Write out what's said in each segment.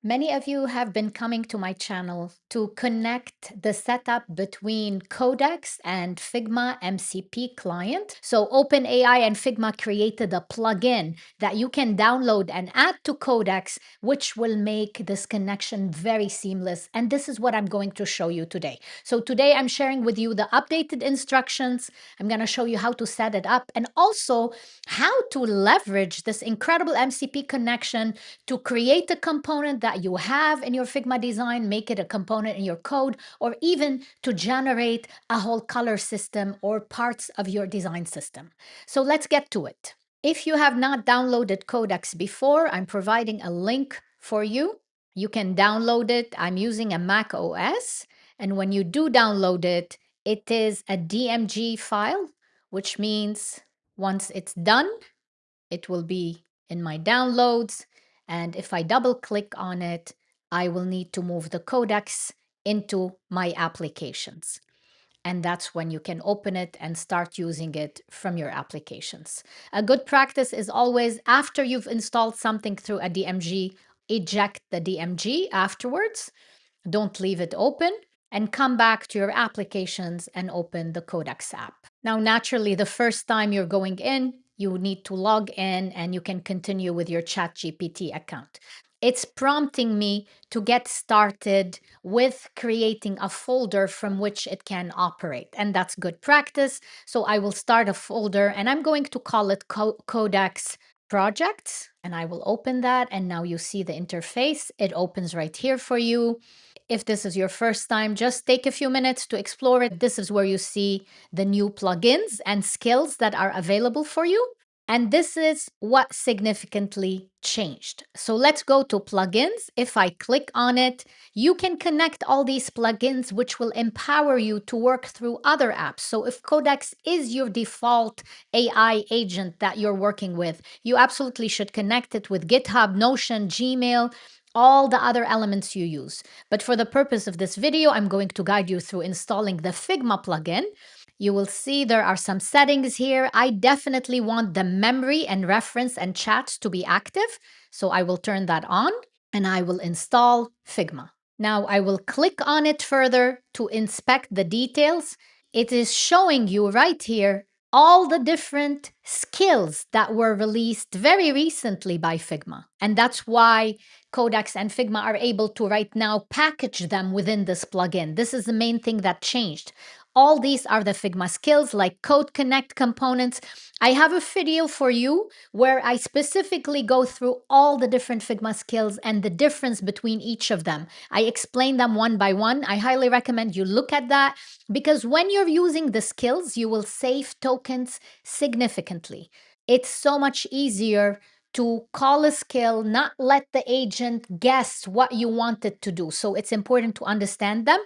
Many of you have been coming to my channel to connect the setup between Codex and Figma MCP client. So OpenAI and Figma created a plugin that you can download and add to Codex, which will make this connection very seamless. And this is what I'm going to show you today. So today I'm sharing with you the updated instructions. I'm going to show you how to set it up and also how to leverage this incredible MCP connection to create a component that you have in your Figma design, make it a component in your code, or even to generate a whole color system or parts of your design system. So let's get to it. If you have not downloaded Codex before, I'm providing a link for you. You can download it. I'm using a Mac OS. And when you do download it, it is a DMG file, which means once it's done, it will be in my downloads. And if I double click on it, I will need to move the codex into my applications. And that's when you can open it and start using it from your applications. A good practice is always after you've installed something through a DMG, eject the DMG afterwards. Don't leave it open and come back to your applications and open the Codex app. Now, naturally, the first time you're going in, you need to log in and you can continue with your ChatGPT account. It's prompting me to get started with creating a folder from which it can operate. And that's good practice. So I will start a folder and I'm going to call it Codex Projects. And I will open that. And now you see the interface. It opens right here for you. If this is your first time, just take a few minutes to explore it. This is where you see the new plugins and skills that are available for you. And this is what significantly changed. So let's go to plugins. If I click on it, you can connect all these plugins, which will empower you to work through other apps. So if Codex is your default AI agent that you're working with, you absolutely should connect it with GitHub, Notion, Gmail, all the other elements you use. But for the purpose of this video, I'm going to guide you through installing the Figma plugin. You will see there are some settings here. I definitely want the memory and reference and chat to be active. So I will turn that on and I will install Figma. Now I will click on it further to inspect the details. It is showing you right here all the different skills that were released very recently by Figma. And that's why Codex and Figma are able to right now package them within this plugin. This is the main thing that changed. All these are the Figma skills like Code Connect components. I have a video for you where I specifically go through all the different Figma skills and the difference between each of them. I explain them one by one. I highly recommend you look at that because when you're using the skills, you will save tokens significantly. It's so much easier to call a skill, not let the agent guess what you want it to do. So it's important to understand them.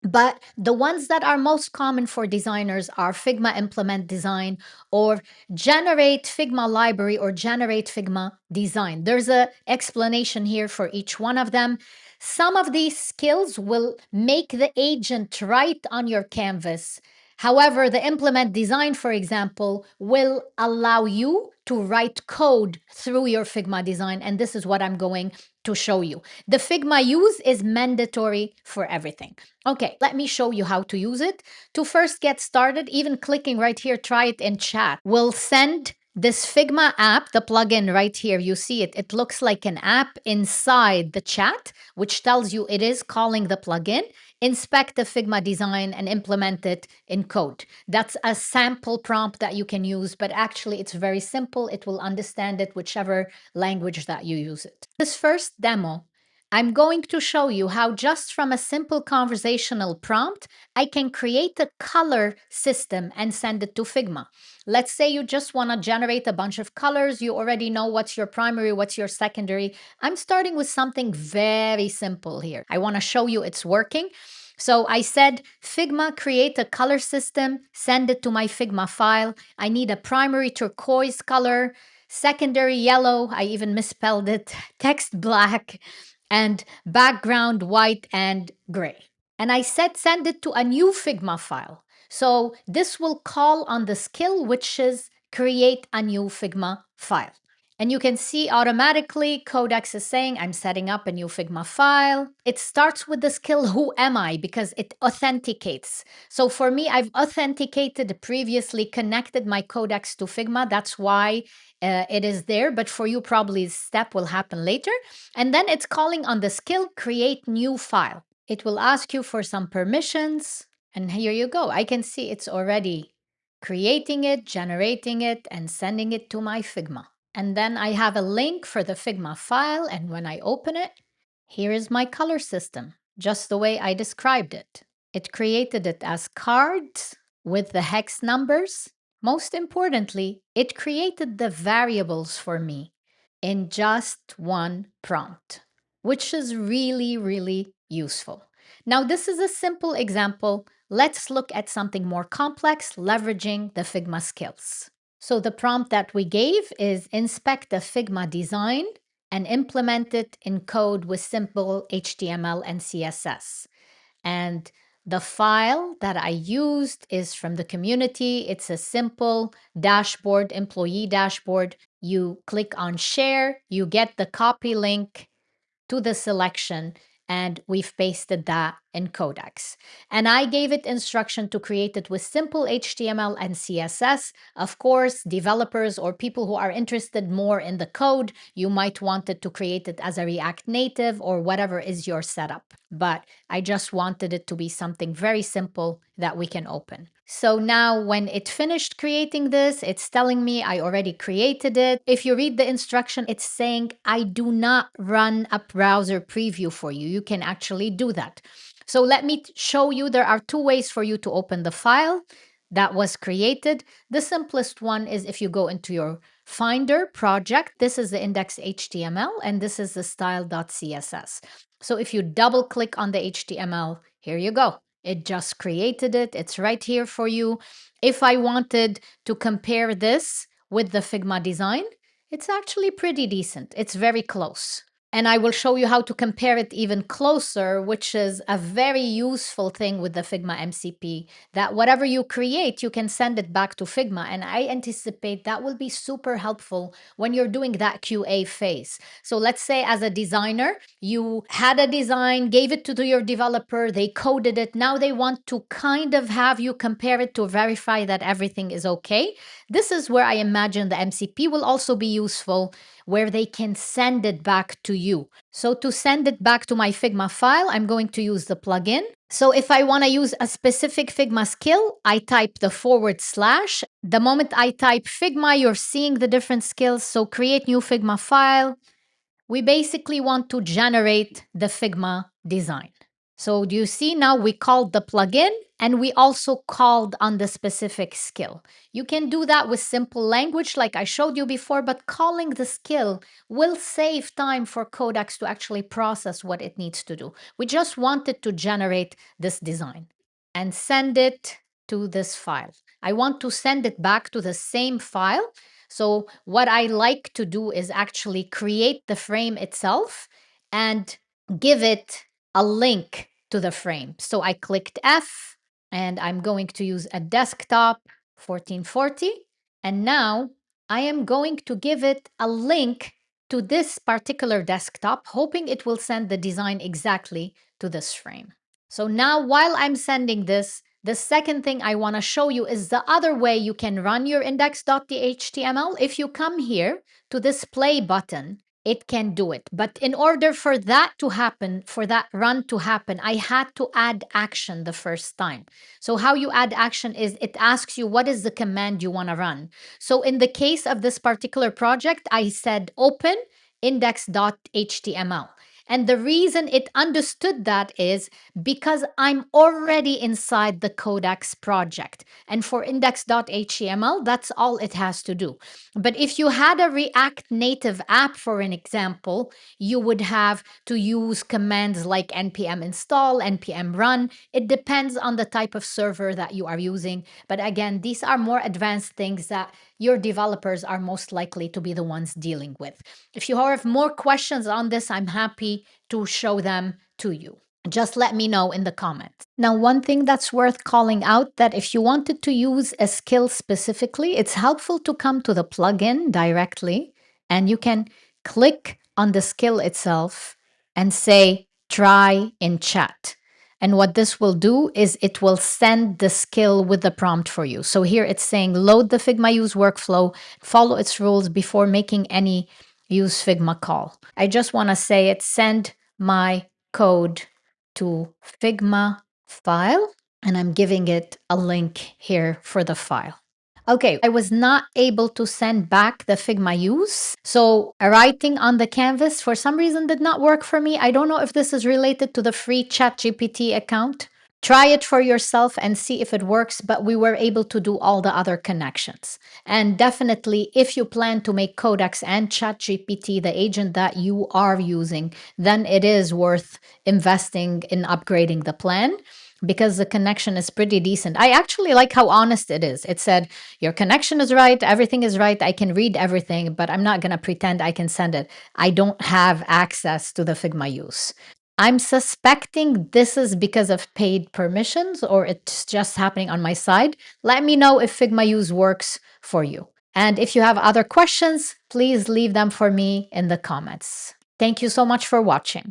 But the ones that are most common for designers are Figma Implement Design or Generate Figma Library or Generate Figma Design. There's a explanation here for each one of them. Some of these skills will make the agent write on your canvas. However, the Implement Design, for example, will allow you to write code through your Figma design. And this is what I'm going to show you. The Figma use is mandatory for everything. Okay, let me show you how to use it. To first get started, even clicking right here, try it in chat, will send this Figma app, the plugin right here. You see it. It looks like an app inside the chat, which tells you it is calling the plugin. Inspect the Figma design and implement it in code. That's a sample prompt that you can use, but actually it's very simple. It will understand it whichever language that you use it. This first demo, I'm going to show you how just from a simple conversational prompt, I can create a color system and send it to Figma. Let's say you just want to generate a bunch of colors. You already know what's your primary, what's your secondary. I'm starting with something very simple here. I want to show you it's working. So I said, Figma, create a color system, send it to my Figma file. I need a primary turquoise color, secondary yellow, I even misspelled it, text black, and background white and gray. And I said send it to a new Figma file. So this will call on the skill, which is create a new Figma file. And you can see automatically Codex is saying, I'm setting up a new Figma file. It starts with the skill, who am I? Because it authenticates. So for me, I've authenticated previously, connected my Codex to Figma. That's why it is there. But for you, probably this step will happen later. And then it's calling on the skill, create new file. It will ask you for some permissions. And here you go. I can see it's already creating it, generating it, and sending it to my Figma. And then I have a link for the Figma file. And when I open it, here is my color system, just the way I described it. It created it as cards with the hex numbers. Most importantly, it created the variables for me in just one prompt, which is really, really useful. Now, this is a simple example. Let's look at something more complex, leveraging the Figma skills. So the prompt that we gave is inspect the Figma design and implement it in code with simple HTML and CSS. And the file that I used is from the community. It's a simple dashboard, employee dashboard. You click on share, you get the copy link to the selection, and we've pasted that in Codex. And I gave it instruction to create it with simple HTML and CSS. Of course, developers or people who are interested more in the code, you might want it to create it as a React Native or whatever is your setup. But I just wanted it to be something very simple that we can open. So now when it finished creating this, it's telling me I already created it. If you read the instruction, it's saying I do not run a browser preview for you. You can actually do that. So let me show you, there are two ways for you to open the file that was created. The simplest one is if you go into your Finder project. This is the index.html and this is the style.css. So if you double click on the HTML, here you go. It just created it. It's right here for you. If I wanted to compare this with the Figma design, it's actually pretty decent. It's very close. And I will show you how to compare it even closer, which is a very useful thing with the Figma MCP, that whatever you create, you can send it back to Figma. And I anticipate that will be super helpful when you're doing that QA phase. So let's say as a designer, you had a design, gave it to your developer, they coded it. Now they want to kind of have you compare it to verify that everything is okay. This is where I imagine the MCP will also be useful, where they can send it back to you. So to send it back to my Figma file, I'm going to use the plugin. So if I want to use a specific Figma skill, I type the /. The moment I type Figma, you're seeing the different skills. So create new Figma file. We basically want to generate the Figma design. So do you see now we called the plugin and we also called on the specific skill. You can do that with simple language like I showed you before, but calling the skill will save time for Codex to actually process what it needs to do. We just wanted to generate this design and send it to this file. I want to send it back to the same file. So what I like to do is actually create the frame itself and give it a link to the frame. So I clicked F and I'm going to use a desktop 1440. And now I am going to give it a link to this particular desktop, hoping it will send the design exactly to this frame. So now while I'm sending this, the second thing I want to show you is the other way you can run your index.html. If you come here to this play button, it can do it. But in order for that to happen, for that run to happen, I had to add action the first time. So how you add action is it asks you what is the command you want to run. So in the case of this particular project, I said open index.html. And the reason it understood that is because I'm already inside the Codex project. And for index.html, that's all it has to do. But if you had a React Native app, for an example, you would have to use commands like npm install, npm run. It depends on the type of server that you are using. But again, these are more advanced things that your developers are most likely to be the ones dealing with. If you have more questions on this, I'm happy to show them to you. Just let me know in the comments. Now, one thing that's worth calling out, that if you wanted to use a skill specifically, it's helpful to come to the plugin directly and you can click on the skill itself and say, try in chat. And what this will do is it will send the skill with the prompt for you. So here it's saying, load the Figma use workflow, follow its rules before making any use Figma call. I just want to say it, send my code to Figma file, and I'm giving it a link here for the file. Okay, I was not able to send back the Figma use. So writing on the canvas for some reason did not work for me. I don't know if this is related to the free ChatGPT account. Try it for yourself and see if it works, but we were able to do all the other connections. And definitely, if you plan to make Codex and ChatGPT the agent that you are using, then it is worth investing in upgrading the plan because the connection is pretty decent. I actually like how honest it is. It said, your connection is right, everything is right, I can read everything, but I'm not going to pretend I can send it. I don't have access to the Figma use. I'm suspecting this is because of paid permissions or it's just happening on my side. Let me know if Figma use works for you. And if you have other questions, please leave them for me in the comments. Thank you so much for watching.